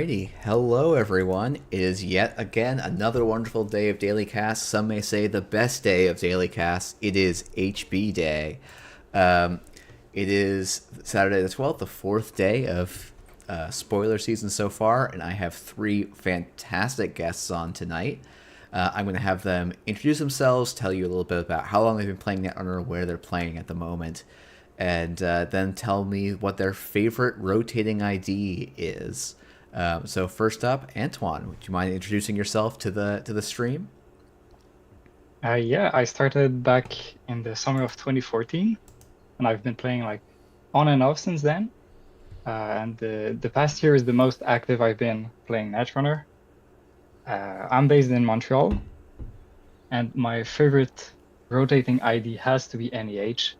Alrighty, hello everyone. It is yet again another wonderful day of Daily Cast. Some may say the best day of Daily Cast. It is HB Day. Um, it is Saturday the 12th, the fourth day of spoiler season so far, and I have three fantastic guests on tonight. I'm going to have them introduce themselves, tell you a little bit about how long they've been playing Netrunner, where they're playing at the moment, and then tell me what their favorite rotating ID is. So first up, Antoine, would you mind introducing yourself to the stream? Yeah, I started back in the summer of 2014, and I've been playing like on and off since then. And the past year is the most active I've been playing Netrunner. I'm based in Montreal, and my favorite rotating ID has to be NEH.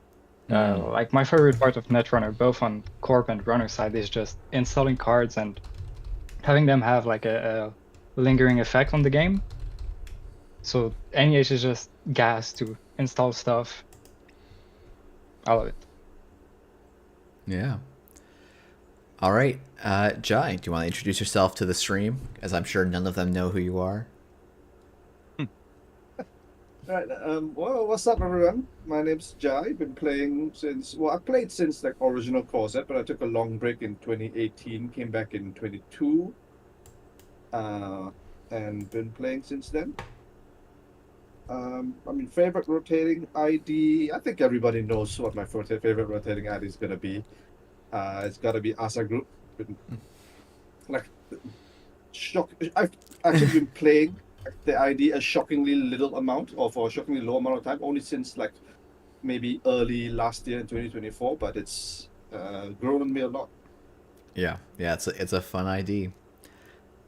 Like my favorite part of Netrunner, both on Corp and Runner side, is just installing cards and having them have like a lingering effect on the game. So NEH is just gas to install stuff. I love it. Yeah. All right, Jai, do you want to introduce yourself to the stream? As I'm sure none of them know who you are. Right. Well, what's up, everyone? My name's Jai. Been playing since, well, I played since like original core set, but I took a long break in 2018, came back in 22, and been playing since then. Favorite rotating ID. I think everybody knows what my favorite rotating ID is gonna be. It's gotta be Asa Group. Like, shock. I've actually been playing the ID a shockingly little amount, or for a shockingly low amount of time, only since like maybe early last year in 2024, but it's grown on me a lot. Yeah, it's a fun ID.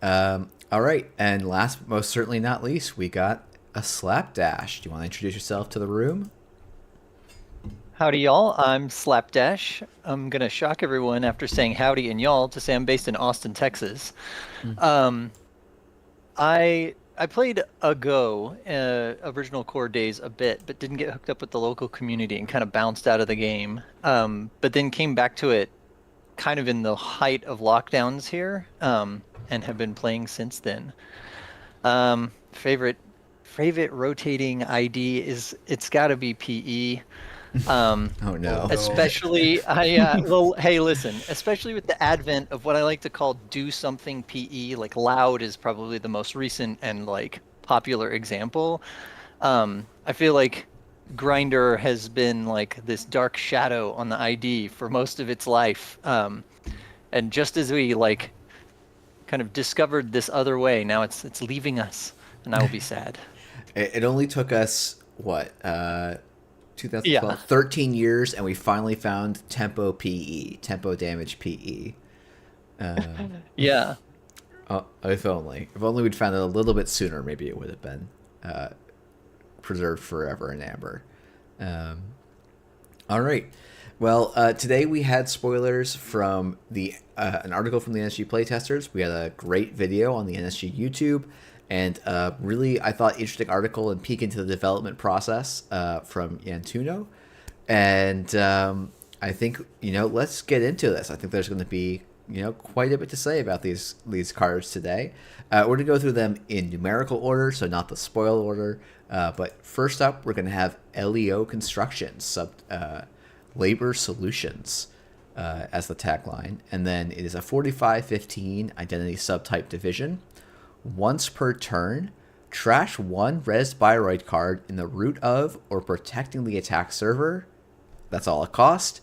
All right, and last but most certainly not least, we got a Slapdash. Do you want to introduce yourself to the room? Howdy, y'all. I'm Slapdash. I'm going to shock everyone after saying howdy and y'all to say I'm based in Austin, Texas. I played original core days a bit, but didn't get hooked up with the local community and kind of bounced out of the game. But then came back to it kind of in the height of lockdowns here, and have been playing since then. Favorite rotating ID it's got to be PE. Oh no. Especially hey, listen, especially with the advent of what I like to call do something PE, like Loud is probably the most recent and like popular example. I feel like Grinder has been like this dark shadow on the ID for most of its life. And just as we like kind of discovered this other way, now it's leaving us, and I will be sad. It only took us what 2012, Yeah. 13 years, and we finally found tempo PE, tempo damage PE. Yeah. If only we'd found it a little bit sooner, maybe it would have been preserved forever in amber. All right. Well, today we had spoilers from an article from the NSG playtesters. We had a great video on the NSG YouTube, and really, I thought, interesting article and peek into the development process from Yantuno. And I think, let's get into this. I think there's going to be, quite a bit to say about these cards today. We're going to go through them in numerical order, so not the spoil order. But first up, we're going to have LEO Constructions, Labor Solutions, as the tagline. And then it is a 45-15 identity subtype division. Once per turn, trash one res Bioroid card in the root of or protecting the attack server. That's all it cost.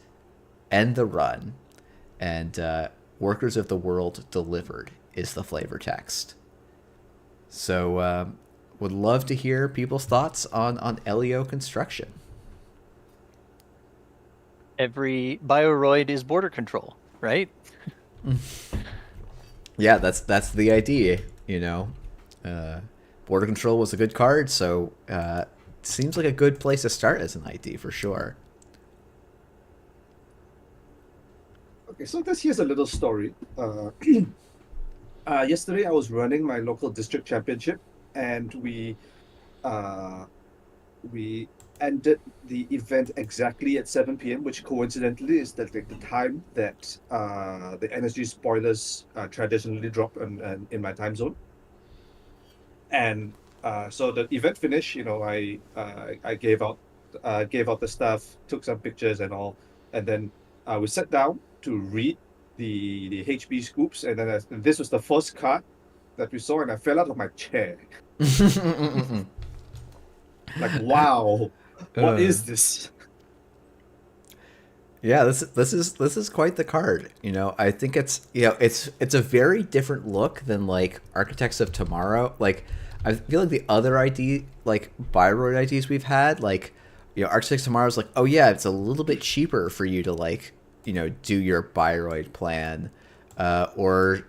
End the run. And Workers of the World delivered is the flavor text. So would love to hear people's thoughts on LEO construction. Every Bioroid is border control, right? Yeah, that's the idea. Border Control was a good card, so seems like a good place to start as an ID for sure. Okay, so here's a little story. Yesterday I was running my local district championship, and we ended the event exactly at 7 p.m., which coincidentally is the time that the energy spoilers traditionally drop in my time zone. And so the event finished. I gave out the stuff, took some pictures and all, and then we sat down to read the HB scoops, and then this was the first card that we saw, and I fell out of my chair. Like, wow, what is this? Yeah, this is quite the card. I think it's a very different look than like Architects of Tomorrow. Like, I feel like the other ID like Byroid IDs we've had, like Architects of Tomorrow is like, oh yeah, it's a little bit cheaper for you to like do your Byroid plan, or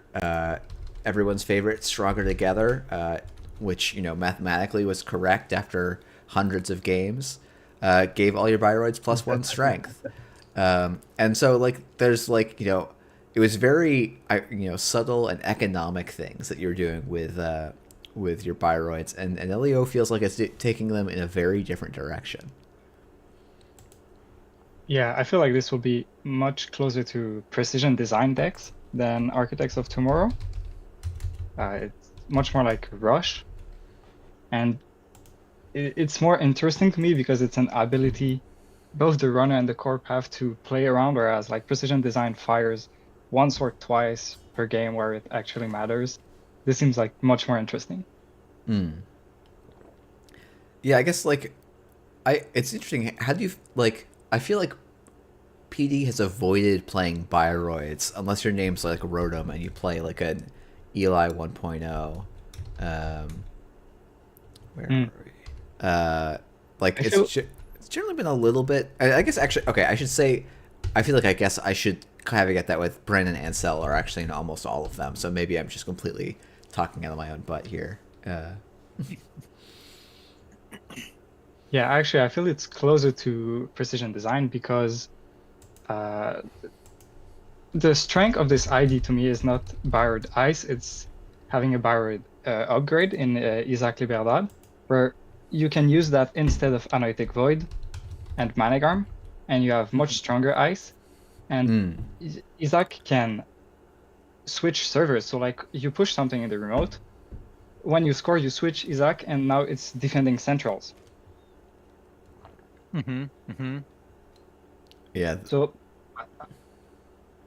everyone's favorite Stronger Together, which mathematically was correct after hundreds of games, gave all your Byroids plus 1 strength. And so like there's like it was very subtle and economic things that you're doing with your Byroids, and LEO feels like it's taking them in a very different direction. Yeah, I feel like this will be much closer to precision design decks than Architects of Tomorrow. It's much more like Rush, and it's more interesting to me because it's an ability both the runner and the corp have to play around, whereas like precision design fires once or twice per game where it actually matters. This seems like much more interesting. Yeah, I guess like it's interesting. How do you like? I feel like PD has avoided playing Byroids unless your name's like Rotom and you play like an Eli 1.0. Where are we? Like it's generally been a little bit. I guess actually, okay, I should say. I feel like I guess I should kind of get that with Brandon and Ansel are actually in almost all of them. So maybe I'm just completely talking out of my own butt here. Yeah, actually, I feel it's closer to precision design because the strength of this ID to me is not Byroid Ice, it's having a Byroid upgrade in Isaac Liberdad, where you can use that instead of Analytic Void and Managarm, and you have much stronger Ice. And Isaac can switch servers, so like you push something in the remote, when you score, you switch Isaac, and now it's defending centrals. Yeah. So,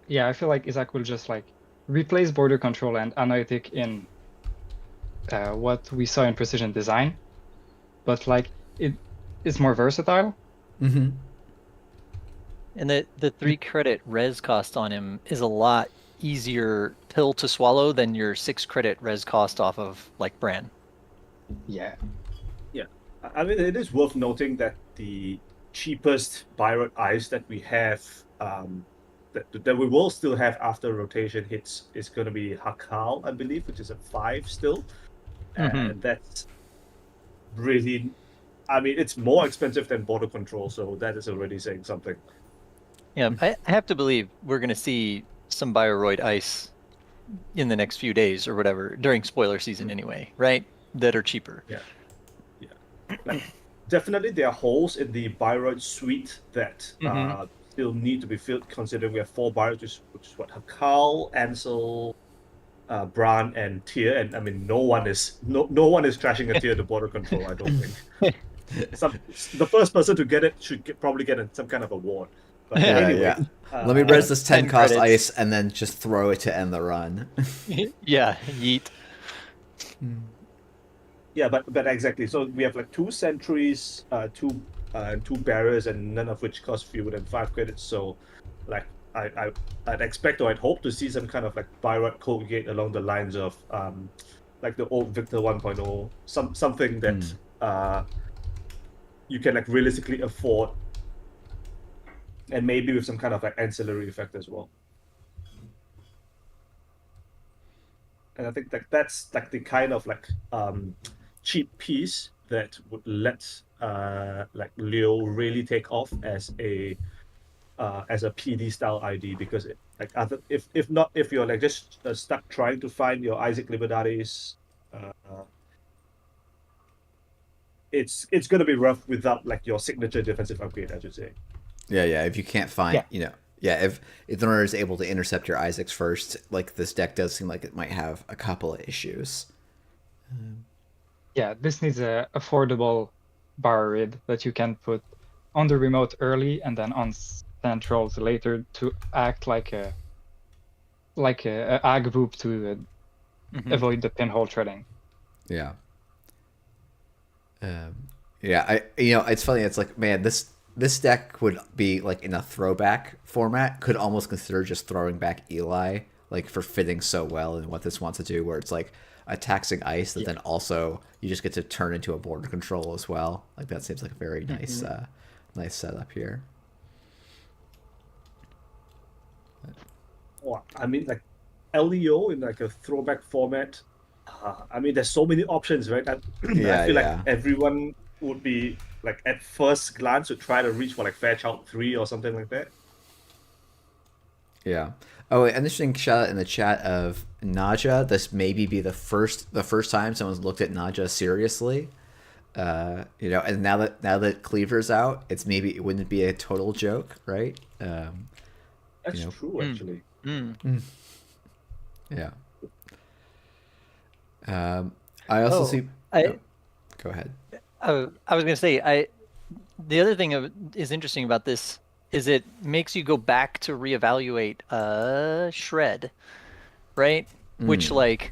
yeah, I feel like Isaac will just like replace border control and analytic in what we saw in precision design, but like it is more versatile. Mm-hmm. And the 3 credit res cost on him is a lot easier pill to swallow than your 6 credit res cost off of like Bran. Yeah. I mean, it is worth noting that the cheapest Byroid Ice that we have, that we will still have after rotation hits, is going to be Hakal, I believe, which is a 5 still. And that's really, I mean, it's more expensive than border control, so that is already saying something. Yeah, I have to believe we're going to see some Byroid Ice in the next few days or whatever, during spoiler season anyway, right? That are cheaper. Yeah. Like, definitely there are holes in the Byroid suite that still need to be filled, considering we have 4 Byroids, which is what, Hakal, Ansel, Bran, and Tyr, and I mean no one is trashing a Tyr to border control, I don't think. The first person to get it should probably get some kind of award. But anyway, let me res this 10 cost credits. ice and then just throw it to end the run. Yeah, yeet. Yeah, but exactly. So we have like 2 sentries, 2 barriers, and none of which cost fewer than 5 credits. So, like I'd expect or I'd hope to see some kind of like Byroid code gate along the lines of like the old Victor 1.0, something that you can like realistically afford, and maybe with some kind of like ancillary effect as well. And I think that's like the kind of like cheap piece that would let like Leo really take off as a PD style ID, because it, like if you're like just stuck trying to find your Isaac Libertades, it's going to be rough without like your signature defensive upgrade, I should say. Yeah. If you can't find, Yeah. you know, yeah, if the runner is able to intercept your Isaacs first, like this deck does seem like it might have a couple of issues. Yeah, this needs a affordable bar rid that you can put on the remote early and then on centrals later to act like a ag boop to avoid the pinhole threading. Yeah. Yeah, it's funny. It's like, man, this deck would be like in a throwback format. Could almost consider just throwing back Eli, like for fitting so well in what this wants to do, where it's like a taxing ice that then also you just get to turn into a border control as well. Like that seems like a very nice, nice setup here. Oh, I mean, like LEO in like a throwback format. I mean, there's so many options, right? I feel like everyone would be like at first glance would try to reach for like Fairchild 3 or something like that. Yeah. Oh, an interesting shout out in the chat of Naja. This maybe be the first time someone's looked at Naja seriously. You know, and now that Cleaver's out, it wouldn't be a total joke, right? That's true, actually. Yeah. I also see. Go ahead. I was going to say, the other thing is interesting about this is it makes you go back to reevaluate shred, right? Which like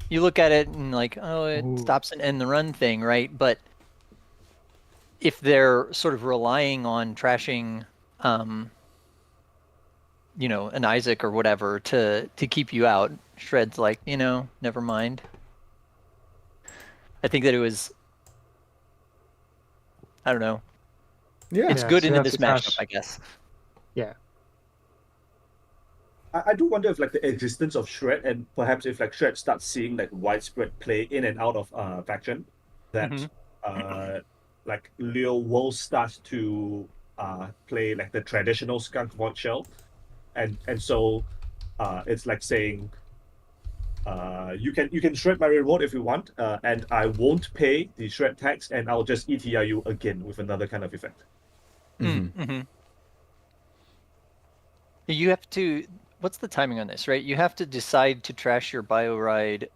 you look at it and like, oh, it stops an end the run thing, right? But if they're sort of relying on trashing, you know, an Isaac or whatever to keep you out, shred's like, you know, never mind. I think that it was, I don't know. Yeah, it's good so into this matchup, I guess. Yeah. I do wonder if like the existence of Shred and perhaps if like Shred starts seeing like widespread play in and out of faction, that like Leo will start to play like the traditional Skunk Void Shell, and so it's like saying you can shred my reward if you want, and I won't pay the shred tax, and I'll just ETR you again with another kind of effect. You have to. What's the timing on this, right? You have to decide to trash your Bioroid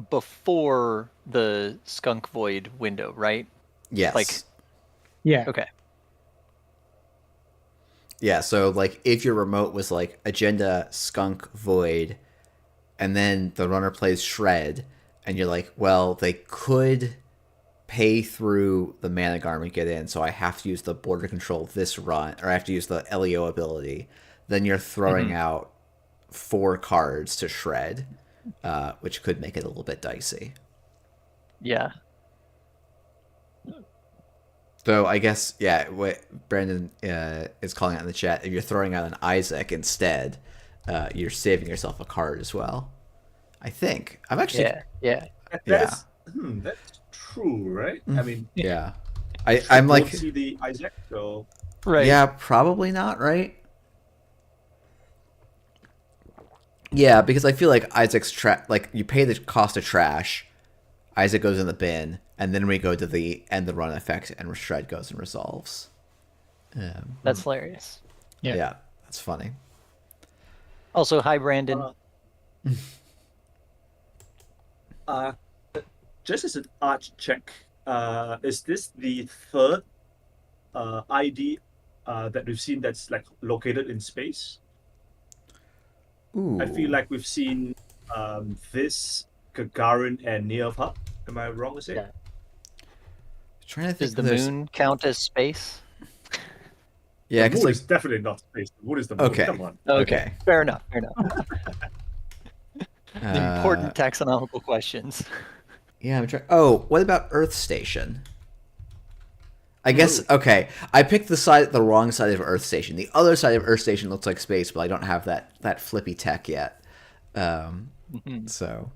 before the Skunk Void window, right? Yes. Like, yeah. Okay. Yeah, so like if your remote was like agenda Skunk Void, and then the runner plays Shred, and you're like, well, they could pay through the Mana Garment get in, so I have to use the border control this run, or I have to use the LEO ability. Then you're throwing out 4 cards to Shred, which could make it a little bit dicey. Yeah. So I guess, yeah, what Brandon is calling out in the chat, if you're throwing out an Isaac instead, you're saving yourself a card as well. I think. I'm actually... That's true, right? I mean... Yeah. I'm like... see the Isaac, so... Right. Yeah, probably not, right? Yeah, because I feel like Isaac's like you pay the cost of trash, Isaac goes in the bin, and then we go to the end the run effect, and Shred goes and resolves. That's hilarious. Yeah, that's funny. Also, hi Brandon. Just as an arch check, is this the third ID that we've seen that's like located in space? Ooh. I feel like we've seen this, Gagarin, and Neov Hub. Am I wrong to say? Yeah. Trying to think. Does the moon count as space? Yeah, the because moon like is definitely not space. The moon is the moon. Okay. Come on. Okay. Fair enough. Important taxonomical questions. Yeah, I'm trying. Oh, what about Earth Station? I guess okay. I picked the wrong side of Earth Station. The other side of Earth Station looks like space, but I don't have that flippy tech yet. So.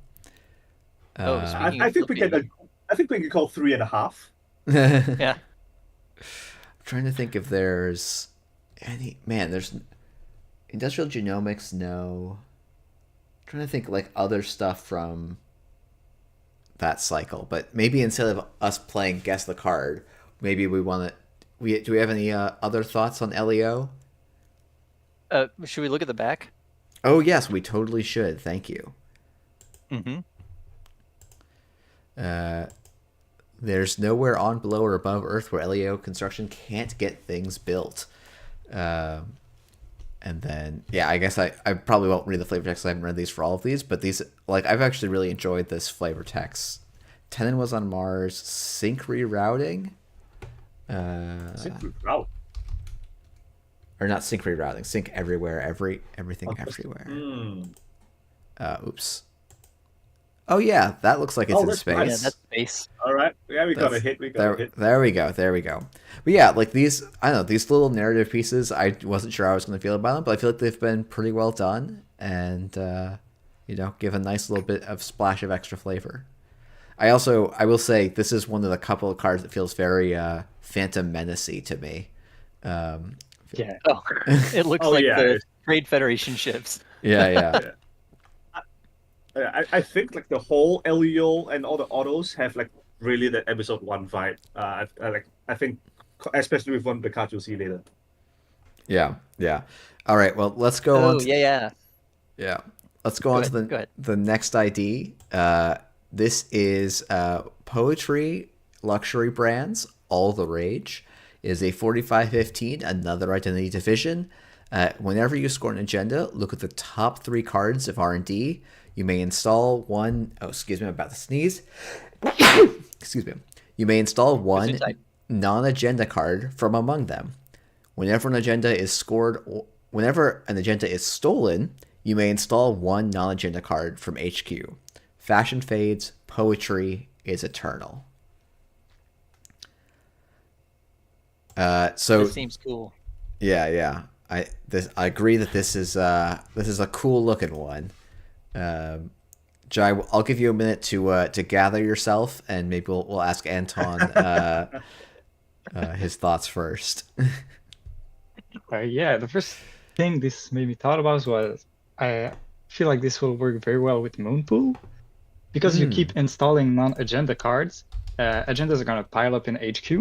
I think we can. I think we can call 3.5. Yeah. I'm trying to think if there's any. Man, there's industrial genomics. No. I'm trying to think like other stuff from that cycle. But maybe instead of us playing guess the card, maybe we want to. Do we have any other thoughts on LEO? Should we look at the back? Oh yes, we totally should. Thank you. Mm-hmm. There's nowhere on, below, or above Earth where LEO construction can't get things built. And then, yeah, I guess I probably won't read the flavor text. I haven't read these for all of these, but these, like, I've actually really enjoyed this flavor text. Tenon was on Mars. Sync rerouting. Sync reroute. Or not sync rerouting. Sync everywhere. Everything everywhere. Oops. Oh yeah, that looks like it's in space. Yeah, that's space. All right. Yeah, we got a hit. There we go. But yeah, like these, I don't know, these little narrative pieces, I wasn't sure how I was going to feel about them, but I feel like they've been pretty well done and, give a nice little bit of splash of extra flavor. I will say, this is one of the couple of cards that feels very Phantom Menace-y to me. Yeah. Oh, it looks like the Trade Federation ships. Yeah. I think like the whole LEO and all the autos have like really the episode 1 vibe. I think especially with one of the cards you'll see later. Yeah. All right. Well, let's go on. Yeah. Let's go on to the next ID. This is Poetri Luxury Brands. All the Rage is a 45-15, another identity division. Whenever you score an agenda, look at the top 3 cards of R&D. You may install one. Oh, excuse me, I'm about to sneeze. Excuse me. You may install one non-agenda card from among them. Whenever an agenda is stolen, you may install one non-agenda card from HQ. Fashion fades. Poetry is eternal. So this seems cool. Yeah. I agree that this is a cool looking one. Jai, I'll give you a minute to gather yourself, and maybe we'll ask Anton his thoughts first. The first thing this made me thought about was I feel like this will work very well with Moonpool because you keep installing non-agenda cards. Agendas are gonna pile up in HQ,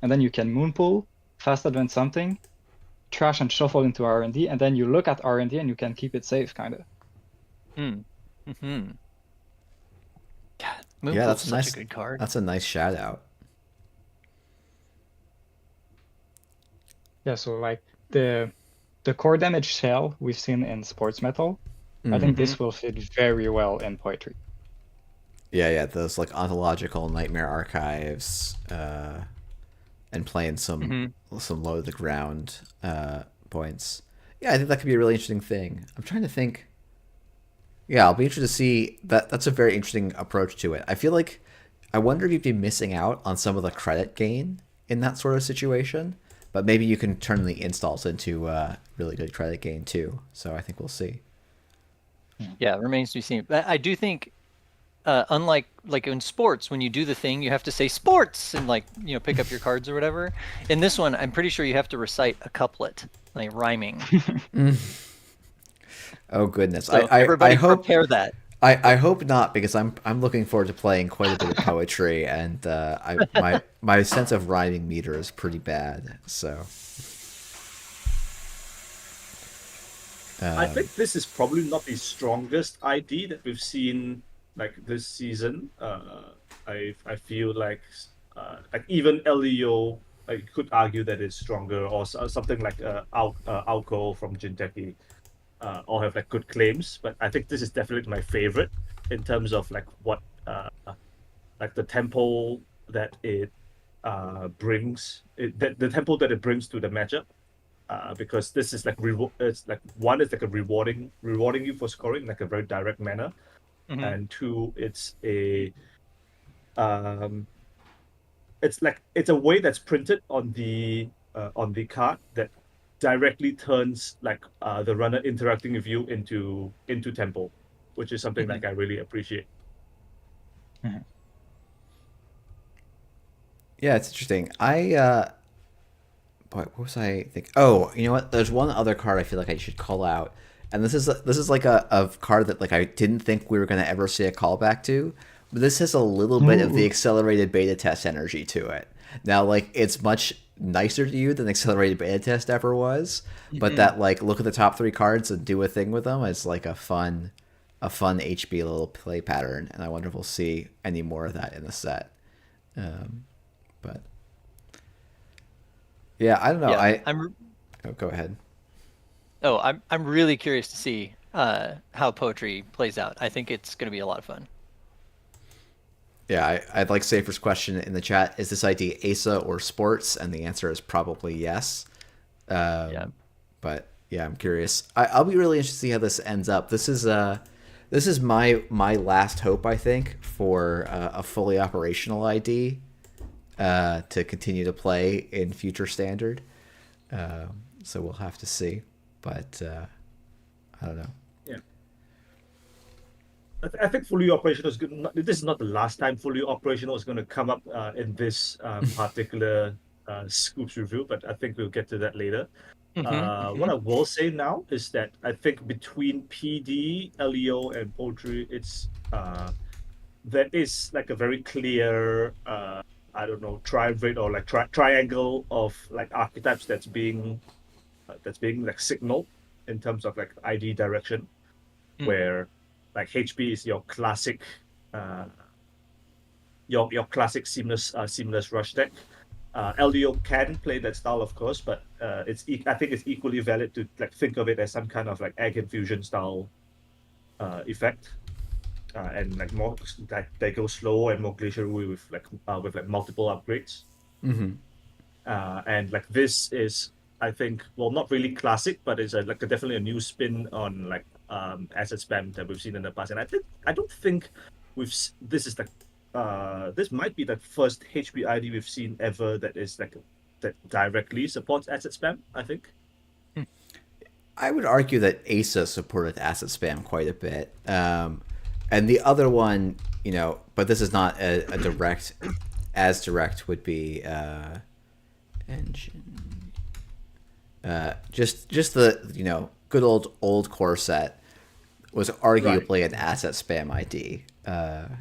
and then you can Moonpool, fast advance something, trash and shuffle into R&D, and then you look at R&D and you can keep it safe, kind of. God, Yeah, that's such a good card. That's a nice shout out. Yeah, so like the core damage shell we've seen in Sports Metal, I think this will fit very well in Poetry. Yeah, those like ontological nightmare archives, and playing some low to the ground points. Yeah, I think that could be a really interesting thing. I'm trying to think. Yeah, I'll be interested to see that. That's a very interesting approach to it. I wonder if you'd be missing out on some of the credit gain in that sort of situation, but maybe you can turn the installs into really good credit gain too. So I think we'll see. Yeah, it remains to be seen. But I do think, unlike like in sports, when you do the thing, you have to say sports and pick up your cards or whatever. In this one, I'm pretty sure you have to recite a couplet, like rhyming. Oh goodness! So everybody prepare that. I hope not, because I'm looking forward to playing quite a bit of poetry, and my sense of rhyming meter is pretty bad. So I think this is probably not the strongest ID that we've seen like this season. I feel like even LEO could argue that it's stronger, or something like Alco from Jinteki. All have like good claims, but I think this is definitely my favorite in terms of like what like the tempo that it brings, the tempo that it brings to the matchup. Because this is like it's like one is like a rewarding you for scoring like a very direct manner, and two, it's a it's a way that's printed on the card that directly turns like the runner interacting with you into tempo, which is something like I really appreciate. Yeah, it's interesting. What was I thinking? Oh, you know what? There's one other card I feel like I should call out, and this is like a card that like I didn't think we were gonna ever see a callback to, but this has a little bit of the Ooh. accelerated beta test energy to it. Now, like, it's much nicer to you than accelerated beta test ever was, but that, like, look at the top 3 cards and do a thing with them is like a fun HB little play pattern, and I wonder if we'll see any more of that in the set. But yeah, I don't know. Yeah, Oh, go ahead. I'm really curious to see how Poetri plays out. I think it's going to be a lot of fun. Yeah, I'd like Safer's question in the chat. Is this ID ASA or sports? And the answer is probably yes. Yeah. But yeah, I'm curious. I'll be really interested to see how this ends up. This is my last hope, I think, for a fully operational ID to continue to play in future standard. So we'll have to see. But I don't know. Yeah. I think fully operational is good. This is not the last time fully operational is going to come up in this particular Scoops review, but I think we'll get to that later. What I will say now is that I think between PD, LEO, and Poetri, it's there is like a very clear I don't know, triumvirate or like triangle of like archetypes that's being like signaled in terms of like ID direction, where like HB is your classic your classic seamless rush deck. LDO can play that style, of course, but I think it's equally valid to like think of it as some kind of like egg infusion style effect, and like more like they go slow and more glacial with like multiple upgrades. And like this is, I think, well, not really classic, but it's definitely a new spin on like asset spam that we've seen in the past. And I don't think this is this might be the first HB ID we've seen ever that is like that directly supports asset spam, I think. I would argue that ASA supported asset spam quite a bit. And the other one, you know, but this is not a direct, as direct would be engine. Just the, you know, good old core set was arguably an asset spam ID.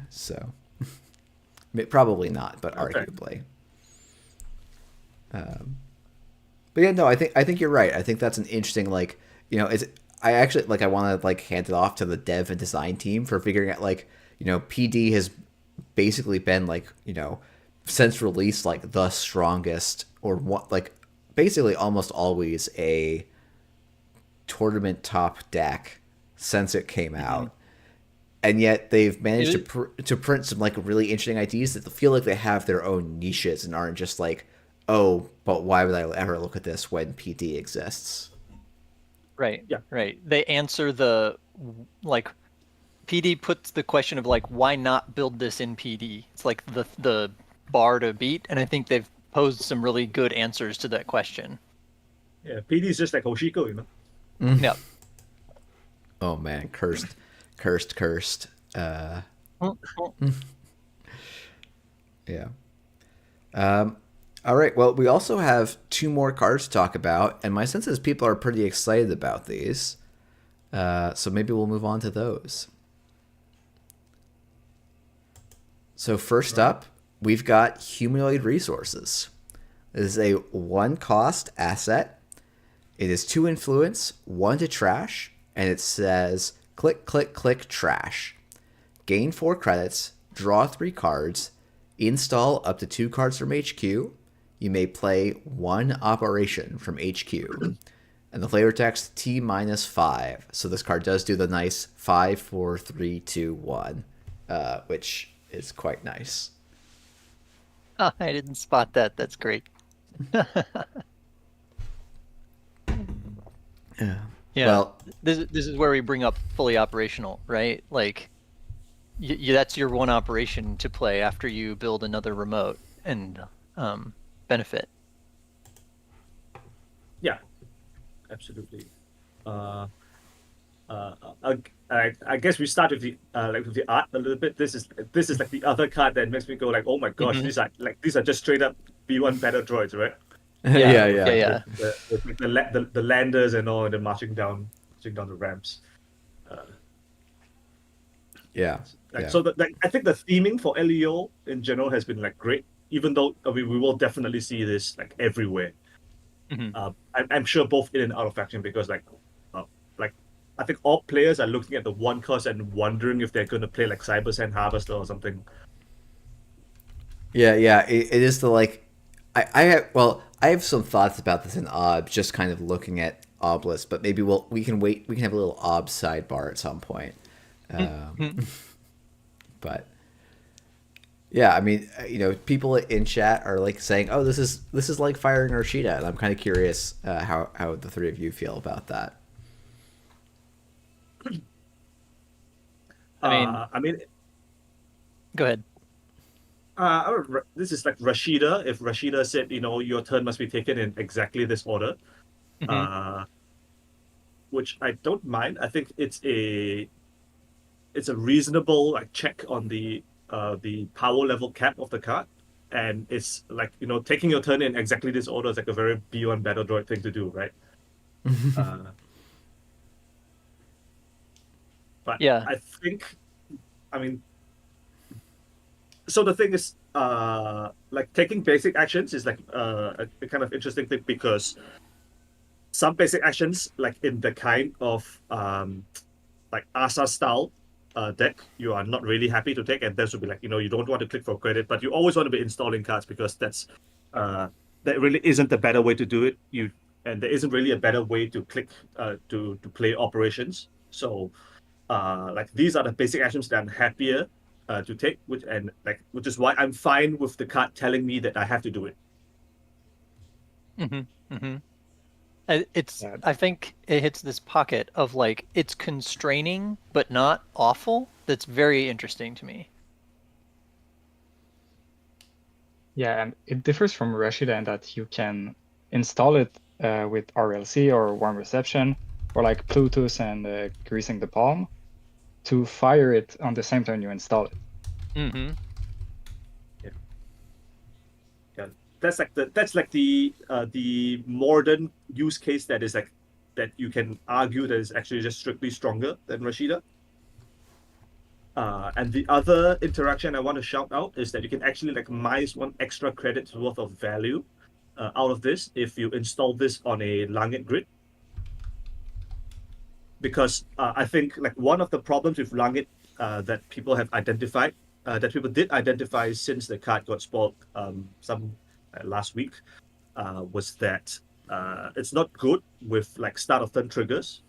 So probably not, but arguably. But yeah, no, I think you're right. I think that's an interesting, like, you know, I want to like hand it off to the dev and design team for figuring out, like, you know, PD has basically been like, you know, since release, like the strongest or what, like basically almost always a tournament top deck since it came out. And yet they've managed to print some like really interesting ideas that feel like they have their own niches and aren't just like, oh, but why would I ever look at this when PD exists? Right. Yeah. Right. They answer the, like, PD puts the question of like, why not build this in PD? It's like the bar to beat, and I think they've posed some really good answers to that question. Yeah, PD is just like Hoshiko, you know. Yep. Oh man, cursed. Yeah. All right. Well, we also have 2 more cards to talk about, and my sense is people are pretty excited about these. So maybe we'll move on to those. So first up, we've got Humanoid Resources. This is a 1-cost asset. It is 2 influence, 1 to trash, and it says click, click, click, trash. Gain 4 credits, draw 3 cards, install up to 2 cards from HQ. You may play 1 operation from HQ. And the flavor text T-5. So this card does do the nice 5, 4, 3, 2, 1, which is quite nice. Oh, I didn't spot that. That's great. Yeah. Yeah. Well, this is where we bring up fully operational, right? Like, that's your 1 operation to play after you build another remote and benefit. Yeah, absolutely. I guess we start with the with the art a little bit. This is like the other card that makes me go like, oh my gosh, these are just straight up B1 battle droids, right? yeah. The landers and all, and then marching down the ramps. Yeah. Like Yeah. so, I think the theming for LEO in general has been like great. Even though we will definitely see this like everywhere. I'm sure both in and out of faction because like I think all players are looking at the one cost and wondering if they're going to play like Cyber Sand Harvester or something. Yeah. It is the like, I have some thoughts about this in OBS, just kind of looking at Obelisk, but maybe we can wait. We can have a little OBS sidebar at some point. But yeah, I mean, people in chat are like saying, "Oh, this is like firing Rashida," and I'm kind of curious how the three of you feel about that. I mean, go ahead. This is like Rashida. If Rashida said, your turn must be taken in exactly this order, which I don't mind. I think it's a reasonable like check on the power level cap of the card, and it's like taking your turn in exactly this order is like a very B1 battle droid thing to do, right? But Yeah. I think, I mean, so the thing is, like taking basic actions is like a kind of interesting thing because some basic actions, like in the kind of like Asa style deck, you are not really happy to take, and this would be like you don't want to click for credit, but you always want to be installing cards because that really isn't the better way to do it. And there isn't really a better way to click to play operations. So like these are the basic actions that I'm happier to take, which is why I'm fine with the card telling me that I have to do it. I think it hits this pocket of like it's constraining but not awful. That's very interesting to me. Yeah, and it differs from Rashida in that you can install it with RLC or warm reception, or like Plutus and greasing the palm, to fire it on the same turn you install it. Yeah, that's like the modern use case that is like that you can argue that is actually just strictly stronger than Rashida. And the other interaction I want to shout out is that you can actually like minus 1 extra credits worth of value out of this if you install this on a Langit grid. Because I think like one of the problems with Langit that people have identified, that people did identify since the card got spoiled last week, was that it's not good with like start of turn triggers,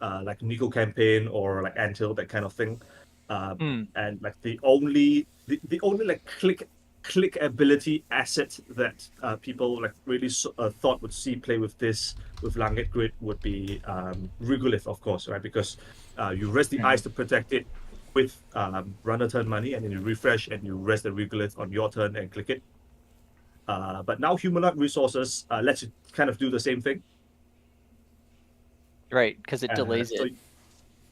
like Nico Campaign or like Ant1, that kind of thing. And like the only like click ability asset that people like really thought would see play with this with Langit Grid would be Regolith, of course, right? Because you rest the ice to protect it with runner turn money, and then you refresh and you rest the Regolith on your turn and click it. But now Humanoid Resources lets you kind of do the same thing. Right, because it delays it.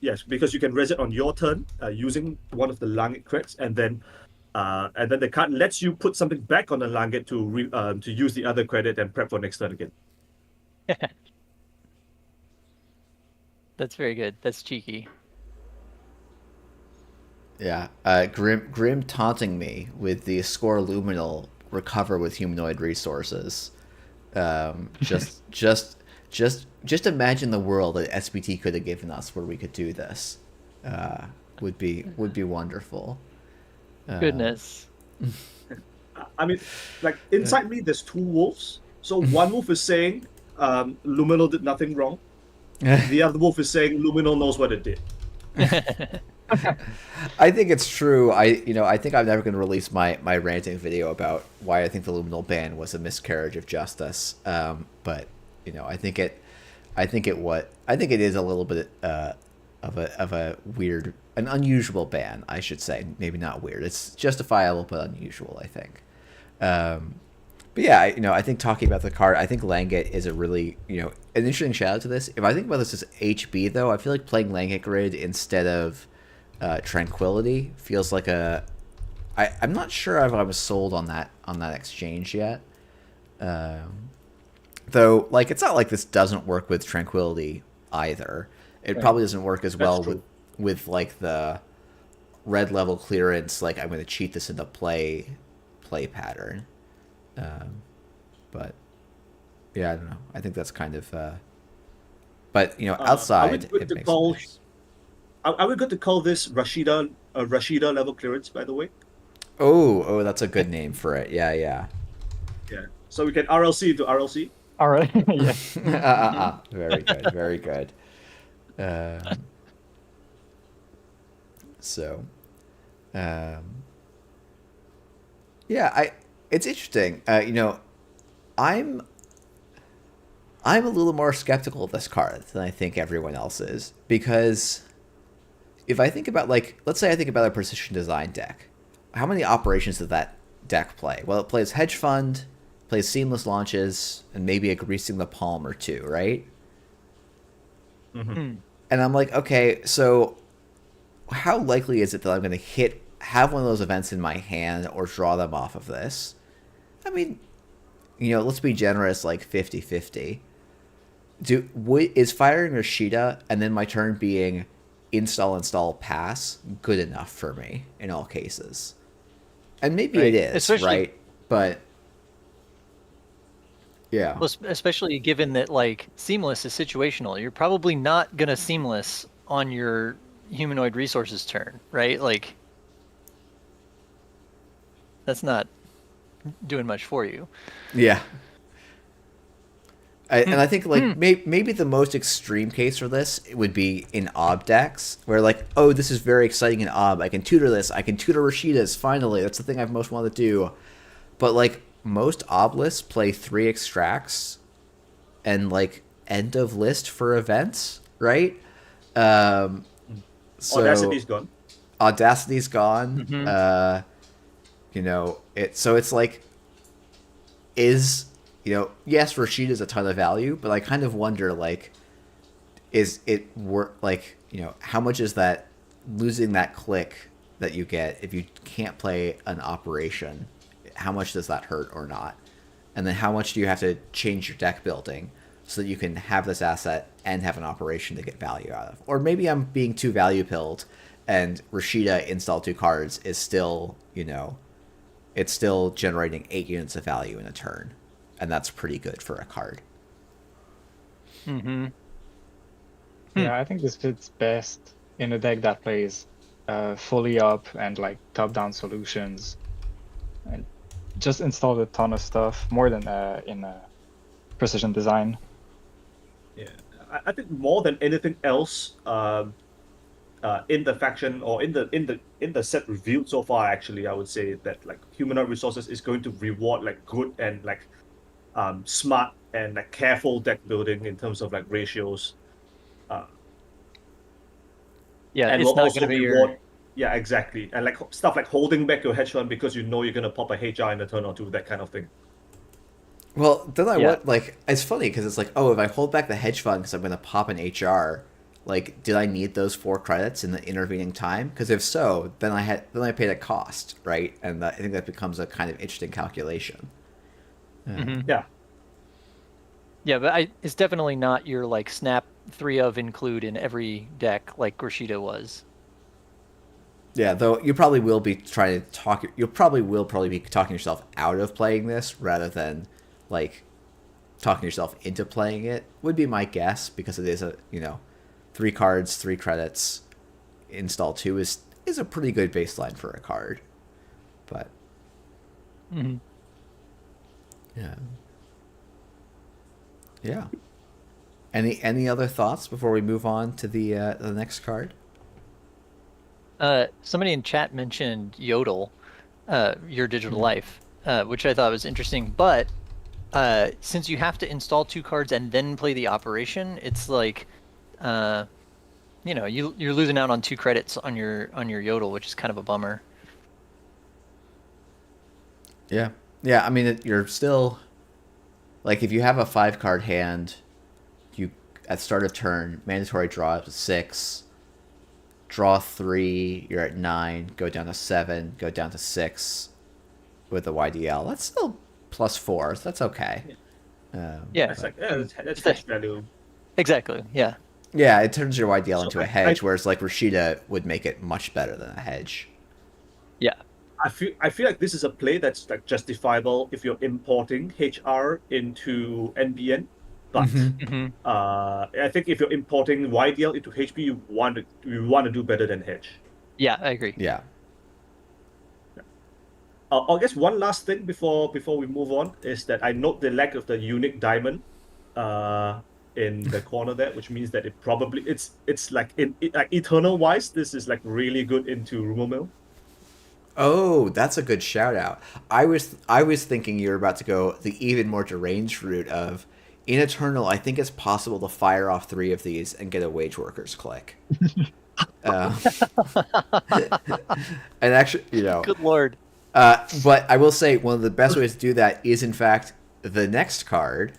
Yes, because you can res it on your turn using one of the Langit creds, and then the card lets you put something back on the Langit to use the other credit and prep for next turn again. That's very good. That's cheeky. Yeah, Grim taunting me with the score Luminal recover with Humanoid Resources. Just imagine the world that SBT could have given us where we could do this. Would be wonderful. Goodness. I mean, like inside me, there's two wolves. So one wolf is saying Luminal did nothing wrong. The other wolf is saying Luminal knows what it did. I think it's true. I think I'm never going to release my ranting video about why I think the Luminal ban was a miscarriage of justice. But I think it is a little bit of a weird, an unusual ban, I should say. Maybe not weird. It's justifiable but unusual, I think. But yeah, I think talking about the card, I think Langit is a really, an interesting shout out to this. If I think about this as HB though, I feel like playing Langit Grid instead of Tranquility feels like I'm not sure if I was sold on that exchange yet. Though, like, it's not like this doesn't work with Tranquility either. It probably doesn't work as well with like the red level clearance, like I'm going to cheat this into play pattern. But yeah, I don't know. I think that's kind of. But outside, it makes sense. Are we good to call this Rashida level clearance? By the way. Oh, that's a good name for it. Yeah. Yeah. So we can RLC to RLC. All right. Yeah. Very good. Very good. So, yeah, it's interesting. I'm a little more skeptical of this card than I think everyone else is, because if I think about, like, let's say I think about a precision design deck, how many operations does that deck play? Well, it plays hedge fund, plays seamless launches, and maybe a greasing the palm or two, right? Mm-hmm. And I'm like, okay, so how likely is it that I'm going to have one of those events in my hand or draw them off of this? I mean, let's be generous, like 50-50. Is firing Rashida and then my turn being install, pass good enough for me in all cases? And maybe Right. it is, Especially, right? But yeah. well, especially given that like seamless is situational. You're probably not gonna seamless on your humanoid resources turn, right? Like that's not doing much for you. Yeah. And I think like maybe the most extreme case for this would be in ob decks, where like, oh, this is very exciting in ob. I can tutor this. I can tutor Rashidas. Finally, that's the thing I've most wanted to do. But like most ob lists play 3 extracts and end of list for events, right? So Audacity's gone. Audacity's gone. It's like, yes, Rashid is a ton of value, but I kind of wonder, like, is it worth, like, how much is that losing that click that you get if you can't play an operation? How much does that hurt or not? And then how much do you have to change your deck building so that you can have this asset and have an operation to get value out of? Or maybe I'm being too value pilled and Rashida install 2 cards is still, it's still generating 8 units of value in a turn. And that's pretty good for a card. Mm-hmm. Yeah, I think this fits best in a deck that plays fully up and like top-down solutions, and just installed a ton of stuff more than in precision design. Yeah, I think more than anything else, in the faction or in the set reviewed so far, actually, I would say that like Humanoid Resources is going to reward like good and like smart and like careful deck building in terms of like ratios. Yeah, and it's will not also going to be reward. Yeah, exactly, and like stuff like holding back your hedge fund because you're gonna pop a HR in a turn or two, that kind of thing. Well, then it's funny because it's like, oh, if I hold back the hedge fund because I'm going to pop an HR, like, did I need those 4 credits in the intervening time? Because if so, then I paid a cost, right? And I think that becomes a kind of interesting calculation. Yeah. Yeah, but it's definitely not your like snap 3 of include in every deck like Rashida was. Yeah, though you probably will be trying to talk. You probably will be talking yourself out of playing this rather than like talking yourself into playing it. Would be my guess, because it is 3 cards, 3 credits. Install 2 is a pretty good baseline for a card, but yeah. Any other thoughts before we move on to the next card? Somebody in chat mentioned Yodel, Your Digital Life, which I thought was interesting. But since you have to install 2 cards and then play the operation, it's like, you're losing out on 2 credits on your Yodel, which is kind of a bummer. Yeah. I mean, you're still, like, if you have a 5-card hand, you at start of turn mandatory draw up to 6. Draw 3, you're at 9, go down to 7, go down to 6 with the YDL. That's still +4, so that's okay. Yeah. That's like that's hedge value. Exactly, yeah. Yeah, it turns your YDL So into a hedge, whereas like Rashida would make it much better than a hedge. Yeah. I feel like this is a play that's like justifiable if you're importing HR into NBN, but Hmm. I think if you're importing YDL into HB, you want to do better than Hedge. Yeah, I agree. Yeah. I guess one last thing before we move on is that I note the lack of the unique diamond in the corner there, which means that it's like like eternal wise, this is like really good into rumor mill. Oh, that's a good shout out. I was thinking you were about to go the even more deranged route of in Eternal. I think it's possible to fire off 3 of these and get a wage workers click. uh, and actually, Good lord. but I will say one of the best ways to do that is in fact the next card,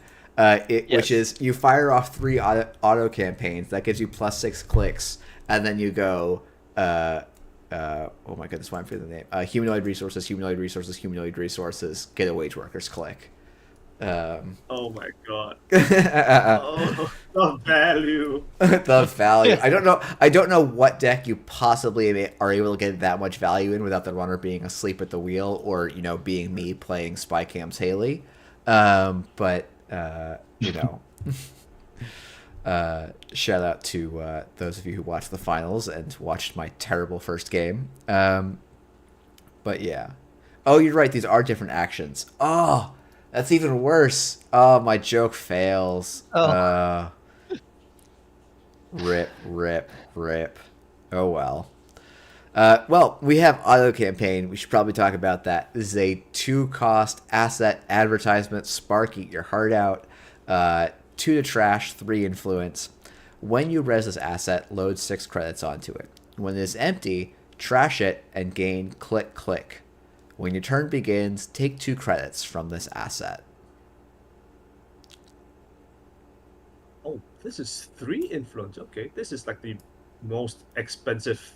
which is you fire off 3 auto campaigns that gives you +6 clicks, and then you go. Oh my goodness, why I'm forgetting the name? Humanoid Resources, Humanoid Resources, Humanoid Resources. Get a wage workers click. Oh my god! Oh, the value. The value. I don't know what deck you possibly are able to get that much value in without the runner being asleep at the wheel, or being me playing Spy Cam's Haley. But shout out to those of you who watched the finals and watched my terrible first game. But yeah. Oh, you're right. These are different actions. Oh, that's even worse. Oh, my joke fails. Oh. Rip, rip, rip. Oh, well. Well, we have Auto Campaign. We should probably talk about that. This is a 2-cost asset advertisement. Spark, eat your heart out. 2 to trash, 3 influence. When you res this asset, load 6 credits onto it. When it is empty, trash it and gain click. When your turn begins, take 2 credits from this asset. Oh, this is 3 influence. Okay, this is like the most expensive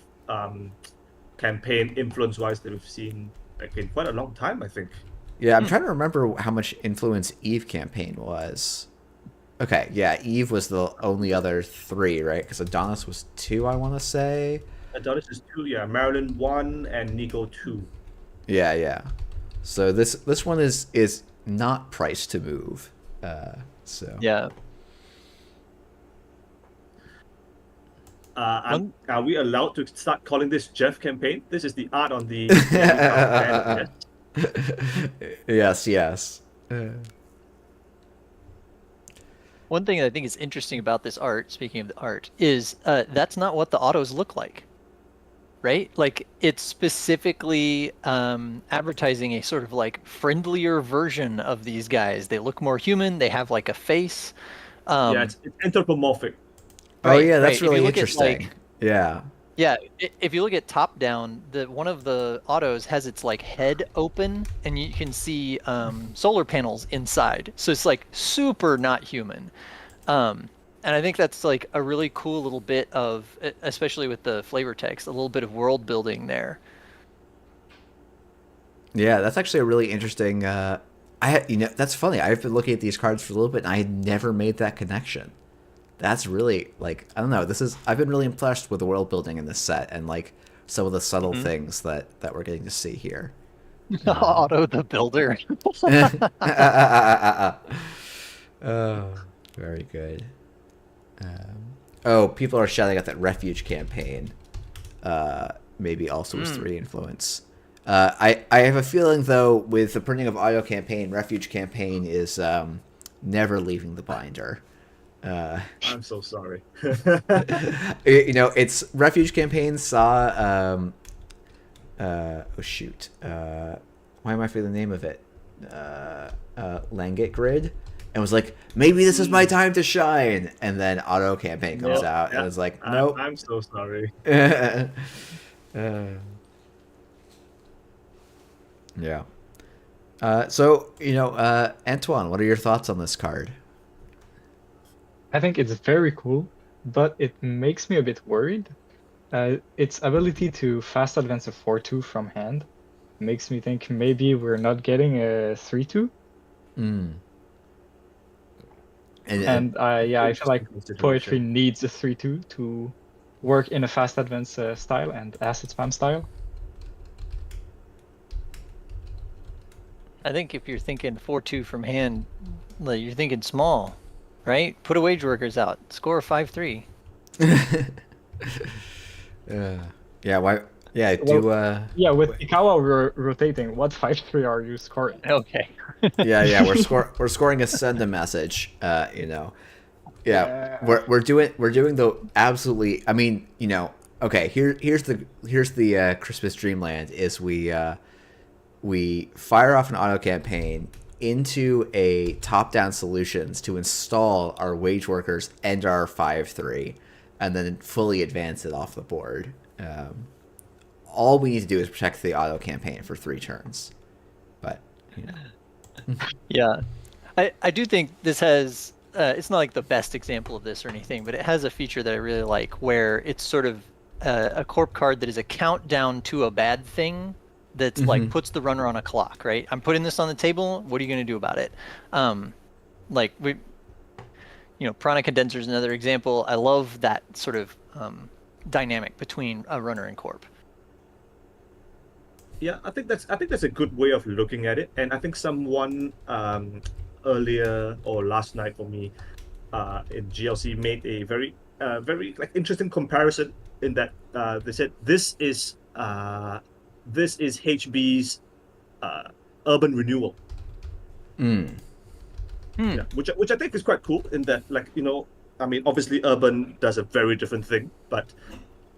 campaign influence-wise that we've seen like in quite a long time, I think. Yeah, I'm trying to remember how much influence Eve campaign was. Okay, yeah, Eve was the only other 3, right? Because Adonis was 2, I want to say. Adonis is 2, yeah. Marilyn 1 and Nico 2. Yeah. So this one is not priced to move. So Yeah. Are we allowed to start calling this Jeff campaign? This is the art on the band, yes? Yes. One thing that I think is interesting about this art, speaking of the art, is that's not what the autos look like, right? Like, it's specifically advertising a sort of like friendlier version of these guys. They look more human. They have like a face. Yeah, it's anthropomorphic. Oh Right, yeah, that's right. If you really look at, interesting. like- Yeah. Yeah, if you look at top down, one of the autos has its like head open, and you can see solar panels inside. So it's like super not human. And I think that's like a really cool little bit of, especially with the flavor text, a little bit of world building there. Yeah, that's actually a really interesting. That's funny. I've been looking at these cards for a little bit, and I had never made that connection. That's really like, I don't know. I've been really impressed with the world building in this set and like some of the subtle things that we're getting to see here. Otto the Builder. Oh, very good. People are shouting out that Refuge campaign maybe also was 3 influence. I have a feeling, though, with the printing of Auto Campaign, Refuge campaign is never leaving the binder. I'm so sorry. It's Refuge campaign saw. Oh shoot! Why am I forgetting the name of it? Langit Grid, and was like, maybe this is my time to shine. And then Auto Campaign comes out, and it's like, nope. I'm so sorry. Yeah. So Antoine, what are your thoughts on this card? I think it's very cool, but it makes me a bit worried. Its ability to fast advance a 4/2 from hand makes me think maybe we're not getting a 3/2. And yeah, I feel like Interesting Poetry consideration. needs a 3-2 to work in a fast advance style and acid spam style. I think if you're thinking 4-2 from hand, like you're thinking small, right? Put a wage workers out, score a 5-3. Yeah, why? Yeah, Yeah, with Ikawa rotating, what 5-3 are you scoring? Okay. yeah, we're scoring a send a message. You know, yeah, we're doing the absolutely. I mean, you know, okay. Here's the Christmas Dreamland is we fire off an auto campaign into a top-down solutions to install our wage workers and our 5-3, and then fully advance it off the board. All we need to do is protect the auto campaign for 3 turns. But, you know. Yeah. I do think this has, it's not like the best example of this or anything, but it has a feature that I really like where it's sort of a corp card that is a countdown to a bad thing that's like puts the runner on a clock, right? I'm putting this on the table. What are you going to do about it? Like prana condenser is another example. I love that sort of dynamic between a runner and corp. Yeah, I think that's a good way of looking at it, and I think someone earlier or last night for me in GLC made a very like interesting comparison in that they said this is HB's urban renewal. Yeah, which I think is quite cool in that, like, I mean, obviously urban does a very different thing, but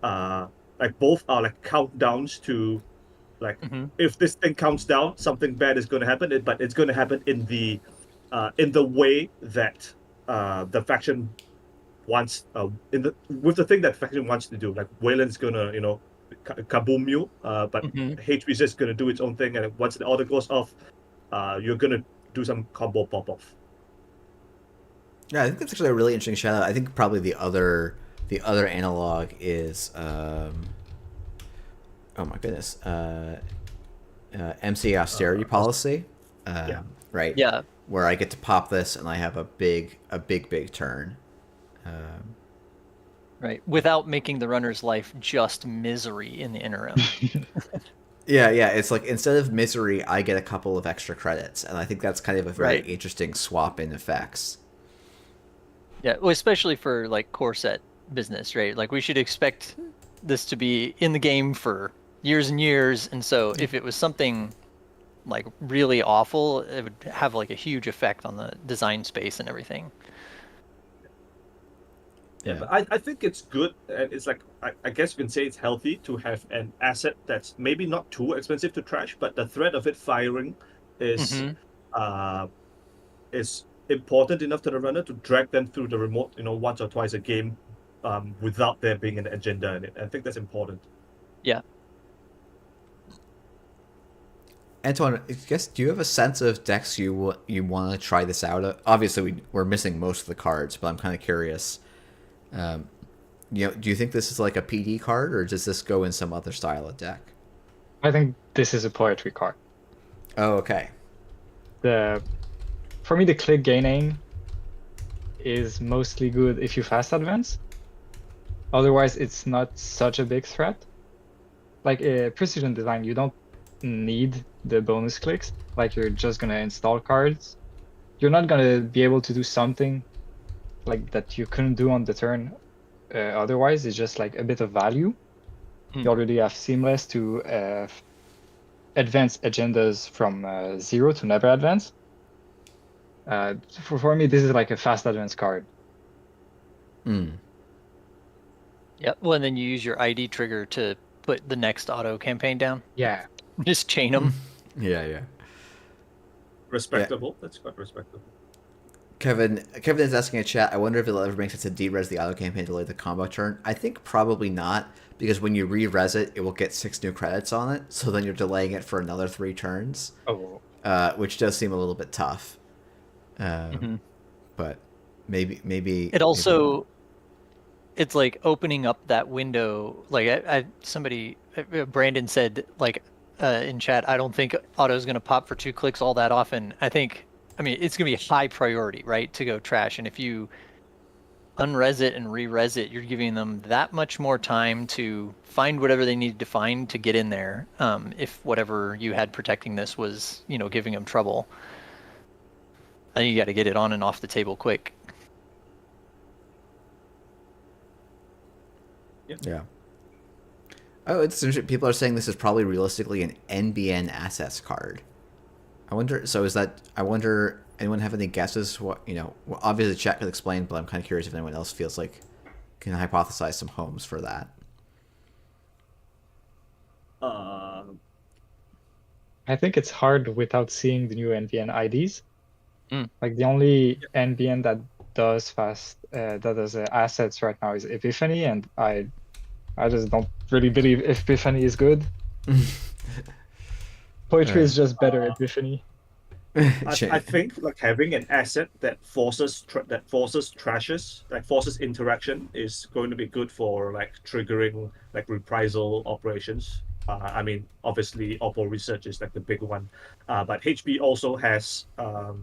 like both are like countdowns to like if this thing counts down, something bad is going to happen, but it's going to happen in the way that the faction wants with the thing that faction wants to do. Like Wayland's gonna kaboom you, but HB is just gonna do its own thing, and once the order goes off, you're gonna do some combo pop off. Yeah, I think that's actually a really interesting shout out. I think probably the other analog is oh my goodness, MC austerity policy. Yeah. Right. Yeah. Where I get to pop this and I have a big turn. Right. Without making the runner's life just misery in the interim. Yeah. It's like instead of misery, I get a couple of extra credits, and I think that's kind of a very interesting swap in effects. Yeah, well, especially for like core set business, right? Like we should expect this to be in the game for years and years, and so if it was something like really awful, it would have like a huge effect on the design space and everything. Yeah, but I think it's good, and it's like I guess you can say it's healthy to have an asset that's maybe not too expensive to trash, but the threat of it firing is important enough to the runner to drag them through the remote, once or twice a game, without there being an agenda in it. I think that's important. Yeah. Antoine, I guess, do you have a sense of decks you want to try this out? Obviously, we're missing most of the cards, but I'm kind of curious. Do you think this is like a PD card, or does this go in some other style of deck? I think this is a Poetry card. Oh, okay. For me, the click gaining is mostly good if you fast advance. Otherwise, it's not such a big threat. Like precision design, you don't need the bonus clicks. Like you're just gonna install cards. You're not gonna be able to do something like that you couldn't do on the turn. Otherwise, it's just like a bit of value. You already have Seamless to advance agendas from 0 to never advance. For me, this is like a fast advance card. Yeah. Well, and then you use your ID trigger to put the next auto campaign down. Yeah. Just chain them. Yeah. Respectable. That's quite respectable. Kevin is asking in chat, I wonder if it'll ever make sense to de-res the auto campaign to delay the combo turn. I think probably not, because when you re-res it, it will get 6 new credits on it, so then you're delaying it for another 3 turns. Oh. Which does seem a little bit tough. But maybe it also it's like opening up that window. Like somebody, Brandon said, like in chat, I don't think Otto's going to pop for 2 clicks all that often. I think I mean, it's going to be high priority, right, to go trash. And if you unres it and re-res it, you're giving them that much more time to find whatever they needed to find to get in there. If whatever you had protecting this was, giving them trouble, I think you got to get it on and off the table quick. Yeah. Oh, it's interesting. People are saying this is probably realistically an NBN assets card. I wonder. So is that? I wonder. Anyone have any guesses? What well, obviously chat could explain, but I'm kind of curious if anyone else feels like can hypothesize some homes for that. I think it's hard without seeing the new NVN IDs. Mm. Like the only NVN that does assets right now is Epiphany, and I just don't really believe Epiphany is good. Poetri is just better Epiphany. I think like having an asset that forces trashes, like forces interaction, is going to be good for like triggering like reprisal operations. I mean, obviously, Oppo Research is like the big one, but HB also has Oh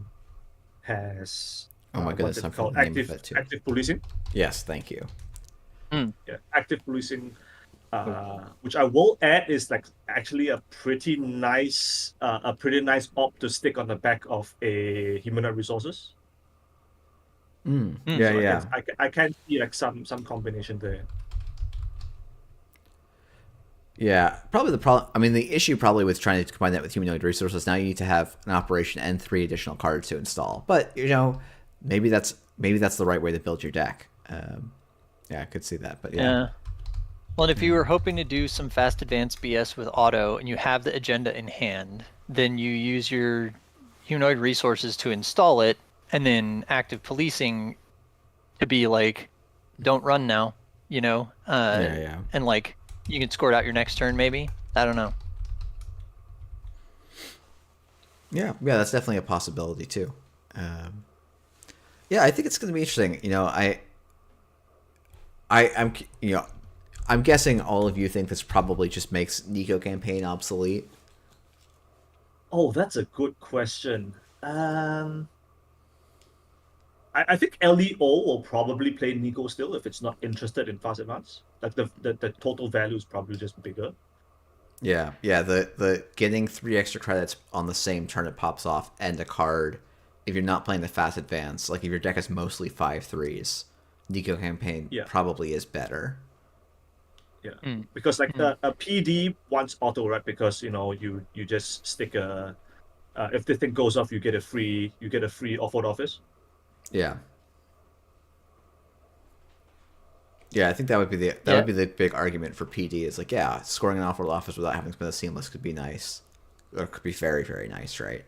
my goodness, what's I'm it called? the name of it too. Active policing. Yes, thank you. Yeah, active policing. Which I will add is like actually a pretty nice op to stick on the back of a Humanoid Resources. Yeah, So yeah. I can see like some combination there. Yeah, probably the problem. I mean, the issue probably with trying to combine that with Humanoid Resources, now you need to have an operation and 3 additional cards to install. But maybe that's the right way to build your deck. Yeah, I could see that. But yeah. Well, and if you were hoping to do some fast advanced BS with Otto and you have the agenda in hand, then you use your Humanoid Resources to install it, and then active policing to be like, don't run now, Yeah. And like you can score it out your next turn, maybe. I don't know. Yeah, that's definitely a possibility too. Yeah, I think it's going to be interesting. I'm guessing all of you think this probably just makes Nico Campaign obsolete. Oh, that's a good question. I think LEO will probably play Nico still if it's not interested in fast advance. Like the total value is probably just bigger. Yeah. The getting 3 extra credits on the same turn it pops off and a card. If you're not playing the fast advance, like if your deck is mostly 5/3s, Nico Campaign probably is better. Yeah, because like a PD wants auto, right? Because you just stick a if the thing goes off, you get a free off-road office. Yeah. Yeah, I think that would be the big argument for PD is like, yeah, scoring an off-road office without having to spend a seamless could be nice, or could be very, very nice, right?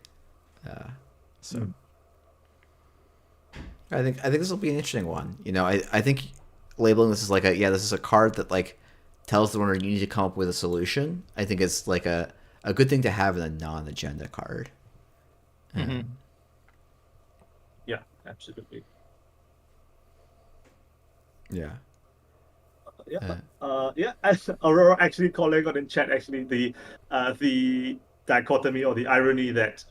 I think this will be an interesting one. I think labeling this as like this is a card that like tells the runner you need to come up with a solution. I think it's like a good thing to have in a non-agenda card. Yeah, absolutely. Yeah. Aurora actually calling on in chat actually the dichotomy or the irony that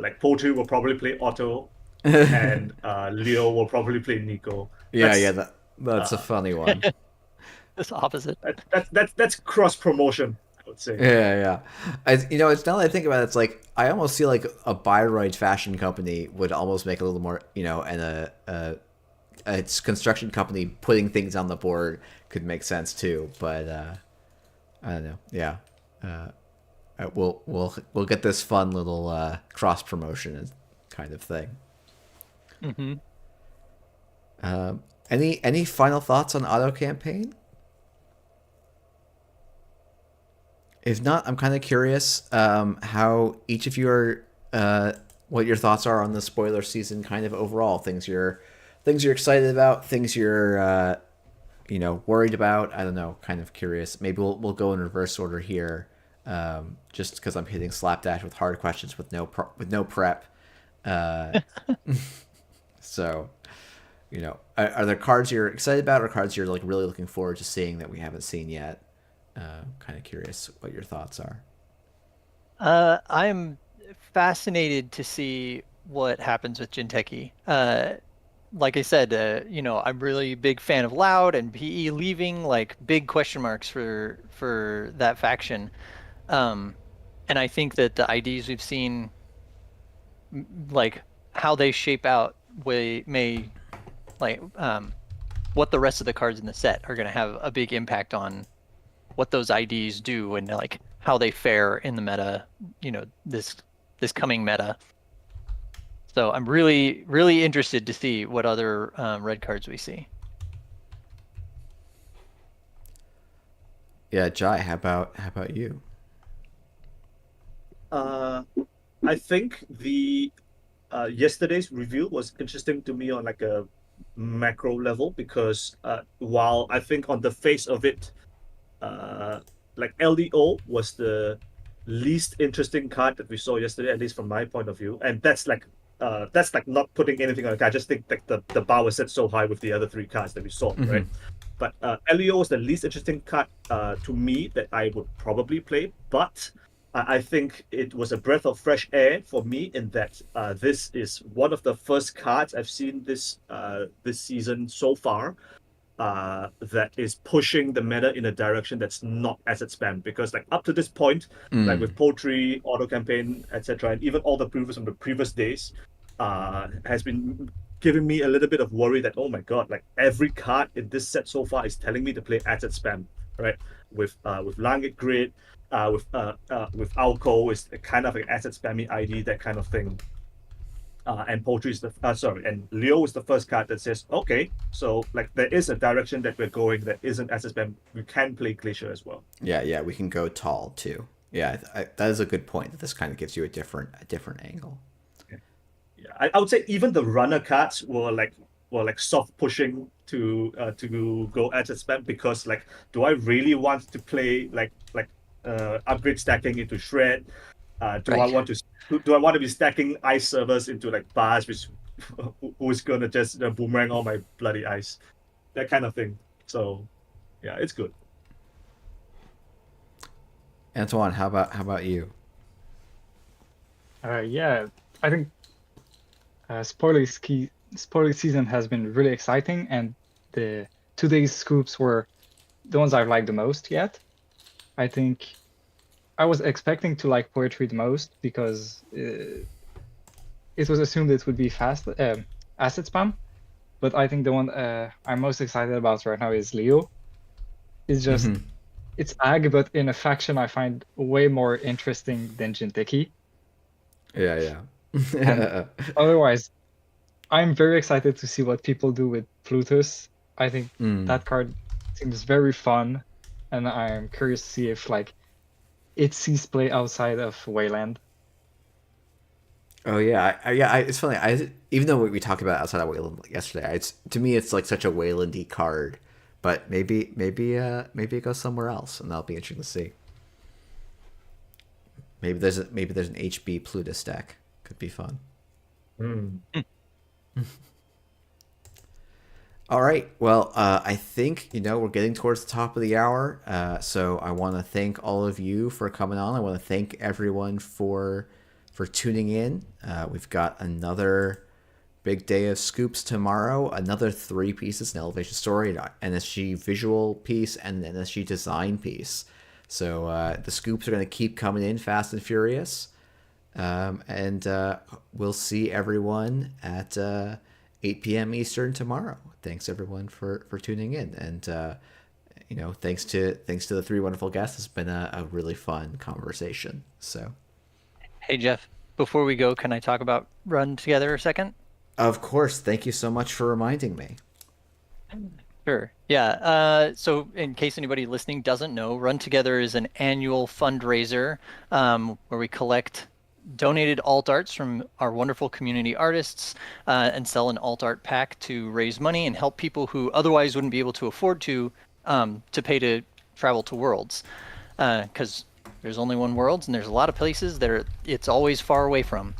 like Poetri will probably play Otto and Leo will probably play Nico. That's a funny one. It's opposite. That's cross promotion, I would say. Yeah. It's now that I think about it, it's like I almost feel like a Bayreuth fashion company would almost make a little more, and its construction company putting things on the board could make sense too. But I don't know. Yeah, we'll get this fun little cross promotion kind of thing. Any final thoughts on Otto Campaign? If not, I'm kind of curious how each of you are, what your thoughts are on the spoiler season, kind of overall. Things you're excited about, things you're worried about. I don't know, kind of curious. Maybe we'll go in reverse order here, just because I'm hitting Slapdash with hard questions with no prep. So, are there cards you're excited about, or cards you're like really looking forward to seeing that we haven't seen yet? Kind of curious what your thoughts are. I'm fascinated to see what happens with Jinteki. Like I said, I'm really big fan of Loud and PE leaving, like big question marks for that faction. Um, and I think that the IDs we've seen, like how they shape out, may like what the rest of the cards in the set are going to have a big impact on what those IDs do and like how they fare in the meta, this coming meta. So I'm really, really interested to see what other red cards we see. Yeah, Jai, how about you? I think the yesterday's review was interesting to me on like a macro level because while I think on the face of it, uh, like LDO was the least interesting card that we saw yesterday, at least from my point of view, and that's like not putting anything on the card. I just think like the bar was set so high with the other three cards that we saw, right? But LEO was the least interesting card to me that I would probably play, but I think it was a breath of fresh air for me in that this is one of the first cards I've seen this season so far that is pushing the meta in a direction that's not asset spam. Because like up to this point, like with Poetri, Auto Campaign, etc., and even all the previous from the previous days, has been giving me a little bit of worry that oh my god, like every card in this set so far is telling me to play asset spam, right? With Langit Grid, with Alco is kind of an asset spammy ID, that kind of thing. And Poetri is and Leo is the first card that says, okay, so like there is a direction that we're going that isn't as spam. We can play Glacier as well. Yeah, we can go tall too. Yeah, that is a good point. That this kind of gives you a different angle. Yeah, I would say even the runner cards were like soft pushing to go asset spam because like, do I really want to play like upgrade stacking into shred? Do I want to be stacking ice servers into like bars, which who's gonna just boomerang all my bloody ice, that kind of thing. So, yeah, it's good. Antoine, how about you? Yeah, I think spoiler season has been really exciting, and the today's scoops were the ones I've liked the most yet. I think I was expecting to like Poetri the most because it was assumed it would be fast asset spam, but I think the one I'm most excited about right now is Leo. It's just it's ag, but in a faction I find way more interesting than Jinteki. Yeah. And otherwise, I'm very excited to see what people do with Plutus. I think that card seems very fun, and I'm curious to see if like it sees play outside of Wayland. Oh yeah, it's funny. Even though we talked about outside of Wayland yesterday, to me it's like such a Waylandy card, but maybe it goes somewhere else, and that'll be interesting to see. Maybe there's an HB Plutus deck. Could be fun. All right. Well, I think we're getting towards the top of the hour. So I want to thank all of you for coming on. I want to thank everyone for tuning in. We've got another big day of scoops tomorrow. Another 3 pieces: an elevation story, an NSG visual piece, and an NSG design piece. So the scoops are going to keep coming in fast and furious. And we'll see everyone at 8 p.m. Eastern tomorrow. Thanks everyone for tuning in, and thanks to the 3 wonderful guests. It's been a really fun conversation. So, hey Jeff, before we go, can I talk about Run Together a second? Of course. Thank you so much for reminding me. Sure. Yeah. So in case anybody listening doesn't know, Run Together is an annual fundraiser where we collect donated alt arts from our wonderful community artists and sell an alt art pack to raise money and help people who otherwise wouldn't be able to afford to pay to travel to Worlds, because there's only one Worlds and there's a lot of places that it's always far away from.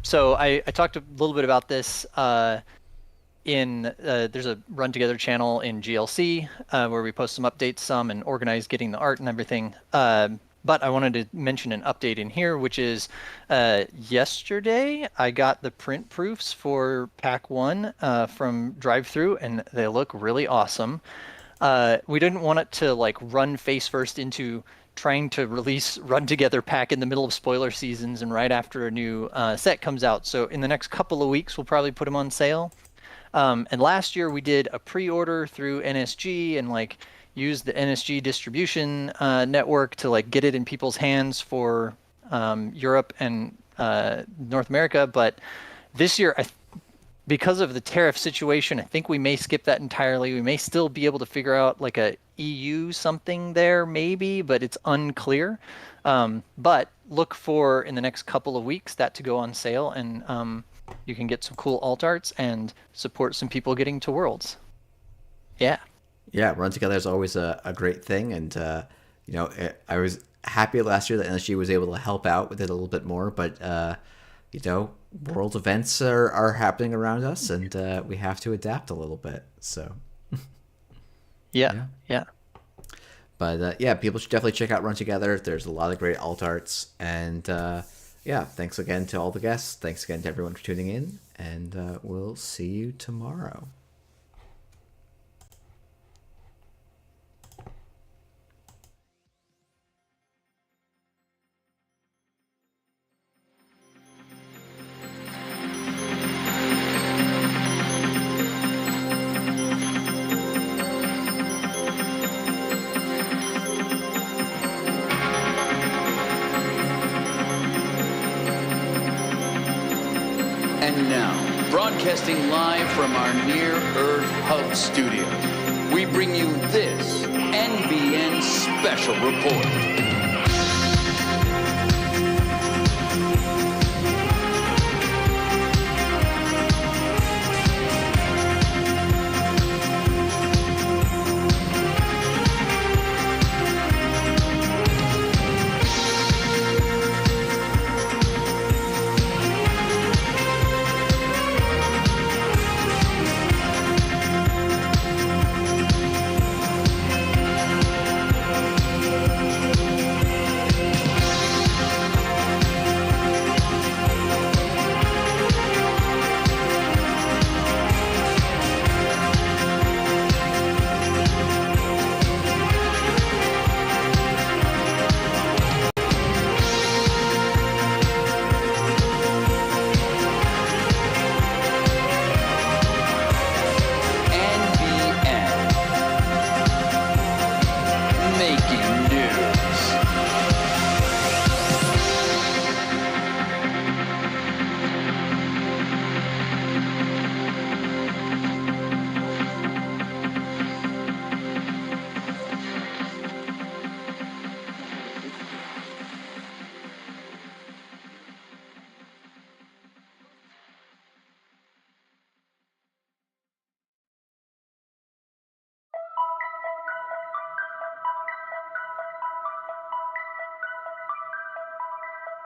So I talked a little bit about this there's a Run Together channel in GLC where we post some updates and organize getting the art and everything. But I wanted to mention an update in here, which is yesterday I got the print proofs for Pack 1 from Drive-Thru, and they look really awesome. We didn't want it to like run face first into trying to release Run Together Pack in the middle of spoiler seasons and right after a new set comes out. So in the next couple of weeks, we'll probably put them on sale. And last year we did a pre-order through NSG and like used the NSG distribution network to like get it in people's hands for Europe and North America. But this year, because of the tariff situation, I think we may skip that entirely. We may still be able to figure out like a EU something there maybe, but it's unclear. But look for in the next couple of weeks that to go on sale, and you can get some cool alt arts and support some people getting to Worlds. Yeah. Yeah, Run Together is always a great thing, and you know, I was happy last year that NSG was able to help out with it a little bit more, but you know, world events are happening around us, and we have to adapt a little bit. So Yeah. But yeah, people should definitely check out Run Together. There's a lot of great alt arts, and yeah, thanks again to all the guests. Thanks again to everyone for tuning in, and we'll see you tomorrow. And now, broadcasting live from our near-Earth hub studio, we bring you this NBN special report.